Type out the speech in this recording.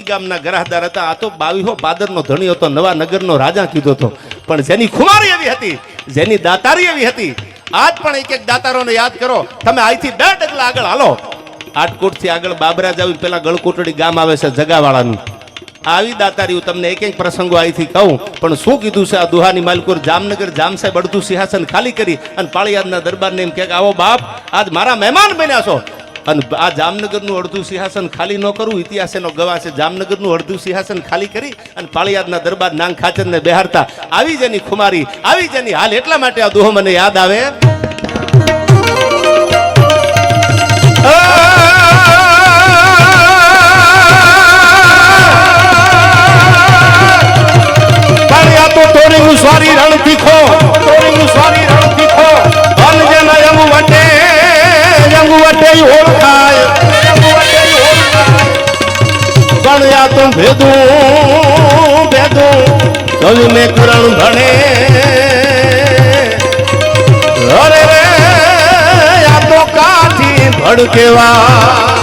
ગામના ગરાહદાર હતા. આ તો 22 પાદરનો ધણી હતો, નવા નગરનો રાજા કીધો હતો. પણ જેની ખુમારી એવી હતી, જેની દાતારી એવી હતી, આજ પણ એક દાતારોને યાદ કરો. તમે અહીંથી 2 ડગલા આગળ હાલો, આટકોટથી આગળ બાબરાજ આવી પેલા ગળકોટડી ગામ આવે છે જગાવાળાનું. આવી દાતારીઓ તમને એક પ્રસંગો અહીંથી કહું. પણ શું કીધું છે આ દુહાની માલકોર જામનગર જામ સાહેબ અડધું સિંહાસન ખાલી કરી અને પાળિયાદના દરબારને એમ કે આવો બાપ, આજ મારા મહેમાન બન્યા છો. અને આ જામનગરનું અડધું સિંહાસન ખાલી ન કરવું ઇતિહાસ એનો ગવાહ છે. જામનગરનું અડધું સિંહાસન ખાલી કરી અને પાળિયાદના દરબાર નાંગ ખાચરને બેહારતા. આવી જેની ખુમારી, આવી જેની હાલ. એટલા માટે આ દુહો મને યાદ આવે. સ્વારી રણ તીખો, તોરીનું સ્વારી રણ તીખો, અન જેના રંગવટે ઓળખાય, ગણ્યા તો ભેદું કવિ મેં કરણ ભણે. અરે રે આ તો કાઠી ભડકેવા